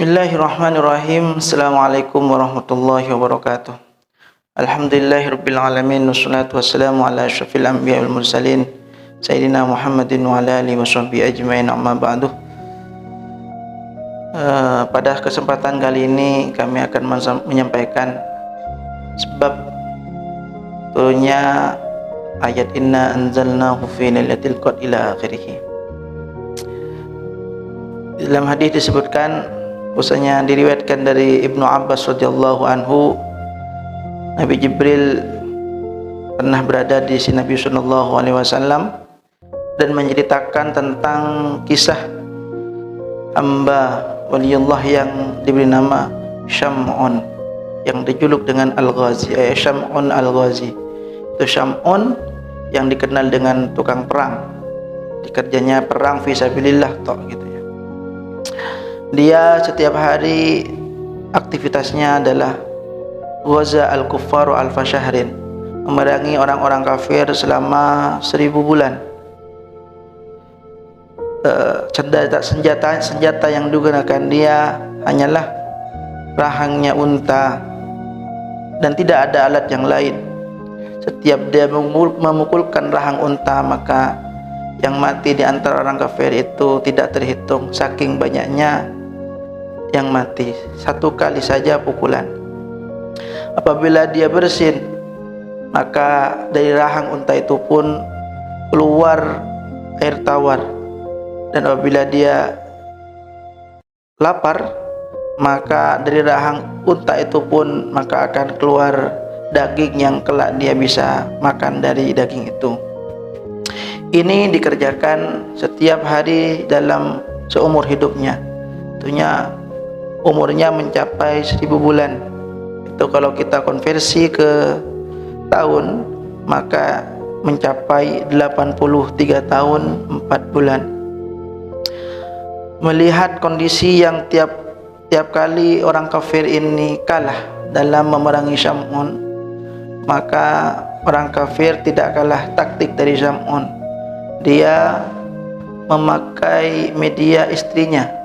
Bismillahirrahmanirrahim. Assalamualaikum warahmatullahi wabarakatuh. Alhamdulillahirabbil alamin wassalatu wassalamu ala asyrafil anbiya'i wal mursalin sayyidina Muhammadin wa ala alihi washabbihi ajmain, amma ba'du. Pada kesempatan kali ini kami akan menyampaikan sebab turunnya ayat inna anzalnahu fi lailatul qadr ila akhirih. Dalam hadis disebutkan, bahwasanya diriwayatkan dari Ibnu Abbas radhiyallahu anhu, Nabi Jibril pernah berada di sisi Nabi sallallahu alaihi wasallam dan menceritakan tentang kisah hamba waliullah yang diberi nama Syam'un, yang dijuluk dengan Al-Ghazi. Syam'un Al-Ghazi itu Syam'un yang dikenal dengan tukang perang, dikerjanya perang fisabilillah gitu ya. Dia setiap hari aktivitasnya adalah ghaza al-kuffaru alfa syahrin, memerangi orang-orang kafir selama 1000 bulan. Senjata yang digunakan dia hanyalah rahangnya unta dan tidak ada alat yang lain. Setiap dia memukulkan rahang unta, maka yang mati di antara orang kafir itu tidak terhitung, saking banyaknya yang mati satu kali saja pukulan. Apabila dia bersin, maka dari rahang unta itu pun keluar air tawar, dan apabila dia lapar, maka dari rahang unta itu pun maka akan keluar daging yang kelak dia bisa makan dari daging itu. Ini dikerjakan setiap hari dalam seumur hidupnya. Tentunya umurnya mencapai 1000 bulan. Itu kalau kita konversi ke tahun, maka mencapai 83 tahun 4 bulan. Melihat kondisi yang tiap kali orang kafir ini kalah dalam memerangi Syam'un, maka orang kafir tidak kalah taktik dari Syam'un. Dia memakai media istrinya.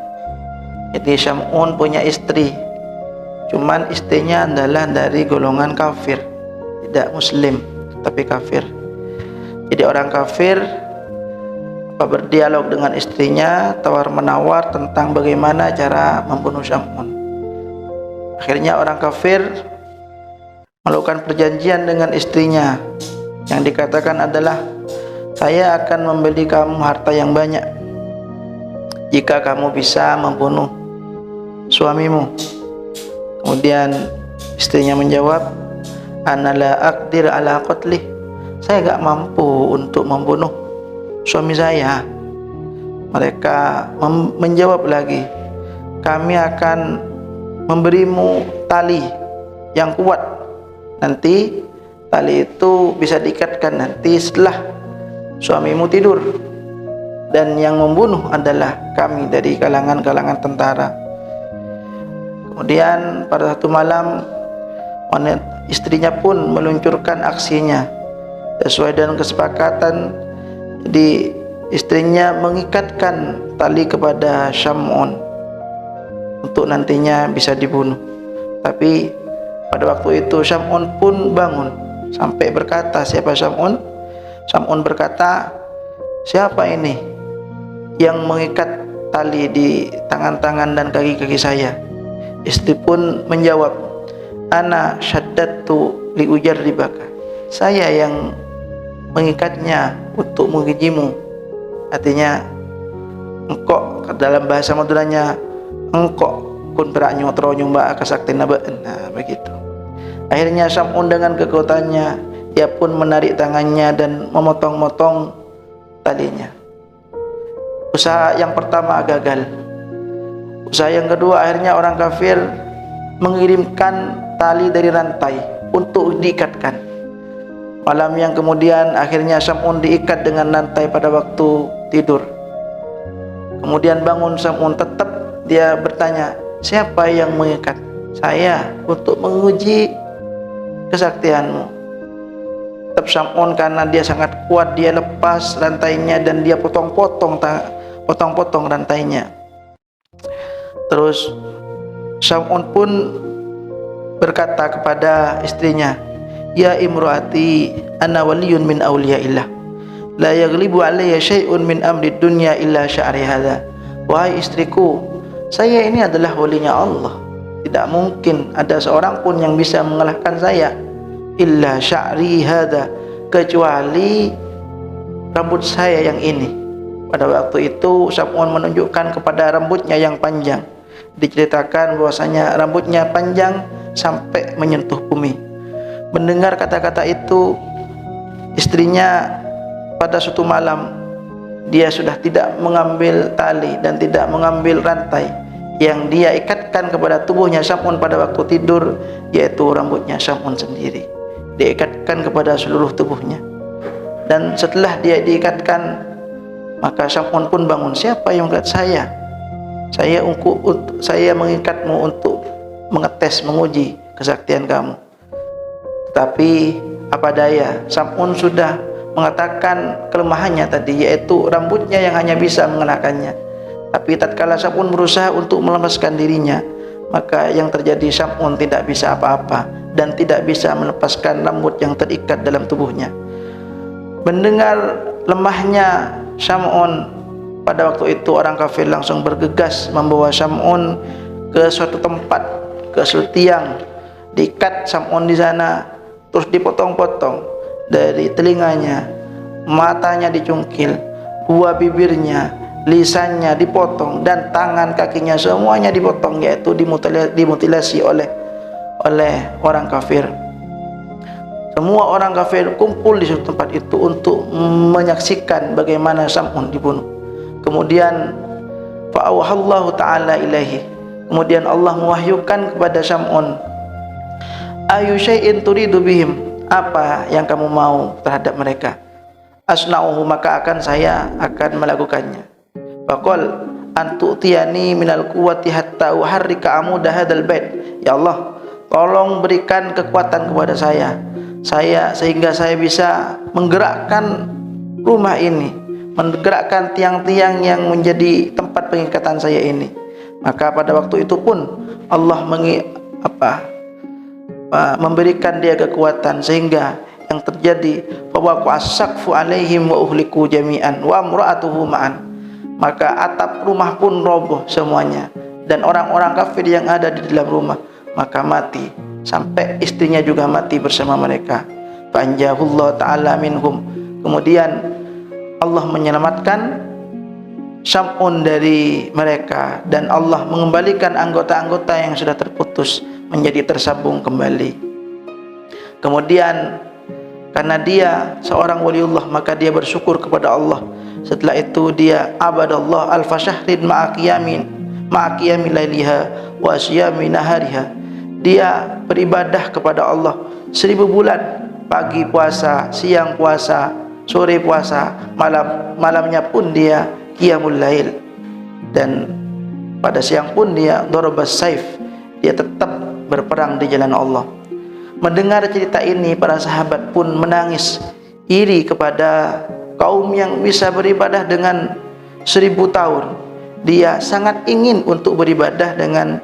Jadi Syam'un punya istri, cuman istrinya adalah dari golongan kafir, tidak muslim tapi kafir. Jadi orang kafir berdialog dengan istrinya, tawar menawar tentang bagaimana cara membunuh Syam'un. Akhirnya orang kafir melakukan perjanjian dengan istrinya yang dikatakan adalah, saya akan memberi kamu harta yang banyak jika kamu bisa membunuh suamimu. Kemudian istrinya menjawab, ana la aqdir ala qatlih, saya gak mampu untuk membunuh suami saya. Mereka menjawab lagi, kami akan memberimu tali yang kuat, nanti tali itu bisa diikatkan nanti setelah suamimu tidur, dan yang membunuh adalah kami dari kalangan tentara. Kemudian pada satu malam, istrinya pun meluncurkan aksinya sesuai dengan kesepakatan. Jadi istrinya mengikatkan tali kepada Syam'un untuk nantinya bisa dibunuh. Tapi pada waktu itu Syam'un pun bangun sampai berkata, siapa Syam'un? Syam'un berkata, siapa ini yang mengikat tali di tangan-tangan dan kaki-kaki saya? Istri pun menjawab, ana syaddatu li ujarribaka, saya yang mengikatnya untuk mengujimu. Artinya engkau, dalam bahasa Maduranya, engkau kun berak nyotro nyumba akasakti naba. Nah begitu. Akhirnya Syam'un dengan kekuatannya, dia pun menarik tangannya dan memotong-motong talinya. Usaha yang pertama gagal. Usaha yang kedua, akhirnya orang kafir mengirimkan tali dari rantai untuk diikatkan. Malam yang kemudian akhirnya Syam'un diikat dengan rantai pada waktu tidur. Kemudian bangun Syam'un, tetap dia bertanya, siapa yang mengikat? Saya, untuk menguji kesaktianmu. Tetap Syam'un karena dia sangat kuat, dia lepas rantainya dan dia potong-potong rantainya. Terus Sam'un pun berkata kepada istrinya, "Ya imraati, ana waliyun min awliyaillah, la yaghlibu alayya syai'un min amri dunya illa sya'ri hadha." Wahai istriku, saya ini adalah walinya Allah. Tidak mungkin ada seorang pun yang bisa mengalahkan saya, illa sya'ri hadha, kecuali rambut saya yang ini. Pada waktu itu Sam'un menunjukkan kepada rambutnya yang panjang. Diceritakan bahwasanya rambutnya panjang sampai menyentuh bumi. Mendengar kata-kata itu, istrinya pada suatu malam dia sudah tidak mengambil tali dan tidak mengambil rantai yang dia ikatkan kepada tubuhnya Sam'un pada waktu tidur, yaitu rambutnya Sam'un sendiri. Dia ikatkan kepada seluruh tubuhnya. Dan setelah dia diikatkan, maka Sam'un pun bangun. Siapa yang mengikat saya? Saya mengikatmu untuk mengetes, menguji kesaktian kamu. Tapi apa daya, Sam'un sudah mengatakan kelemahannya tadi, yaitu rambutnya yang hanya bisa mengenakannya. Tapi tatkala Sam'un berusaha untuk melepaskan dirinya, maka yang terjadi, Sam'un tidak bisa apa-apa dan tidak bisa melepaskan rambut yang terikat dalam tubuhnya. Mendengar lemahnya Sam'un, pada waktu itu orang kafir langsung bergegas membawa Sam'un ke suatu tempat, ke suatu tiang. Diikat Sam'un di sana, terus dipotong-potong dari telinganya, matanya dicungkil, dua bibirnya, lisannya dipotong, dan tangan kakinya semuanya dipotong, yaitu dimutilasi oleh orang kafir. Semua orang kafir kumpul di suatu tempat itu untuk menyaksikan bagaimana Sam'un dibunuh. Kemudian fa'awhallahu ta'ala ilaihi, kemudian Allah mewahyukan kepada Sam'un, ayu syai'in turidu bihim, apa yang kamu mau terhadap mereka? Asna'uhu, maka saya akan melakukannya. Faqal antu'tiyani minal quwwati hatta uharrika amuda hadzal bait. Ya Allah, tolong berikan kekuatan kepada saya sehingga saya bisa menggerakkan rumah ini, menggerakkan tiang-tiang yang menjadi tempat pengikatan saya ini. Maka pada waktu itu pun Allah memberikan dia kekuatan, sehingga yang terjadi fawaqa as-saqfu alaihim wa uhliku jami'an wa imra'atuhu ma'an. Maka atap rumah pun roboh semuanya, dan orang-orang kafir yang ada di dalam rumah maka mati, sampai istrinya juga mati bersama mereka. Fa'anjahullahu ta'ala minhum, kemudian Allah menyelamatkan Sam'un dari mereka, dan Allah mengembalikan anggota-anggota yang sudah terputus menjadi tersambung kembali. Kemudian karena dia seorang waliullah, maka dia bersyukur kepada Allah. Setelah itu dia abadallah alfa syahrin ma'aqiyami lailiha wa asyami nahariha. Dia beribadah kepada Allah 1000 bulan, pagi puasa, siang puasa, sore puasa, malamnya pun dia qiyamul lail, dan pada siang pun dia darabas saif, dia tetap berperang di jalan Allah. Mendengar cerita ini, para sahabat pun menangis iri kepada kaum yang bisa beribadah dengan 1000 tahun. Dia sangat ingin untuk beribadah dengan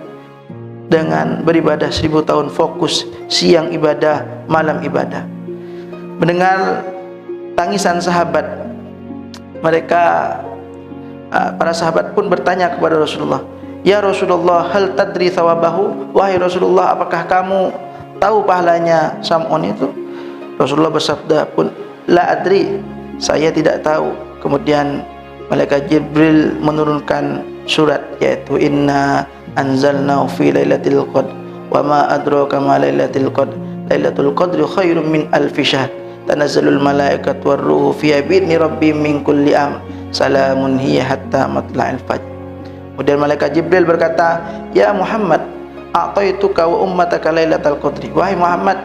beribadah 1000 tahun, fokus, siang ibadah, malam ibadah. Mendengar tangisan sahabat, para sahabat pun bertanya kepada Rasulullah, "Ya Rasulullah, hal tadri thawabahu?" Wahai Rasulullah, apakah kamu tahu pahalanya Sam'un itu? Rasulullah bersabda pun, "La adri," saya tidak tahu. Kemudian malaikat Jibril menurunkan surat, yaitu inna anzalnahu fi lailatul qadr wa ma adraka ma lailatul qadr lailatul qadri khairum min alfi syahr tanazzalul malaikatu war ruhu fiha bi'idzni rabbihim min kulli amr salamun hiya hatta matla'il fajr. Kemudian malaikat Jibril berkata, "Ya Muhammad, a'taituka wa ummataka lailatul qadri." Wahai Muhammad,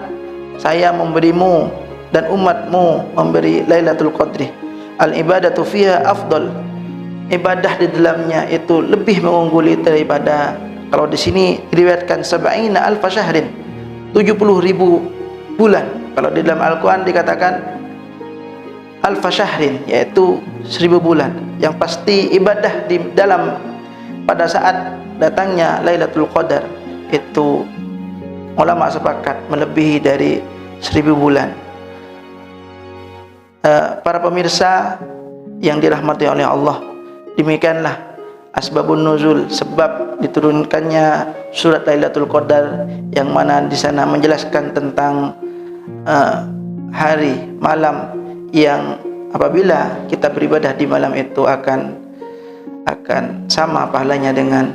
saya memberimu dan umatmu memberi lailatul qadri. Al ibadatu fiha afdal, ibadah di dalamnya itu lebih mengungguli daripada, kalau di sini diriwayatkan sab'ina alfa syahrin, 70.000 bulan. Kalau di dalam Al-Quran dikatakan alfa syahrin, yaitu 1000 bulan. Yang pasti ibadah di dalam pada saat datangnya Lailatul Qadar itu ulama sepakat melebihi dari 1000 bulan. Para pemirsa yang dirahmati oleh Allah, demikianlah asbabun nuzul, sebab diturunkannya surat Lailatul Qadar, yang mana di sana menjelaskan tentang hari malam yang apabila kita beribadah di malam itu akan sama pahalanya dengan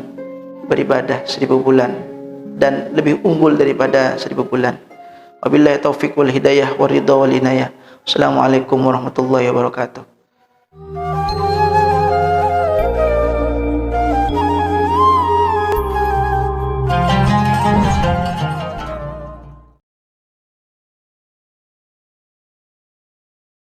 beribadah 1000 bulan dan lebih unggul daripada 1000 bulan. Wabillahi taufiq wal hidayah wa ridha wal inayah. Assalamualaikum warahmatullahi wabarakatuh.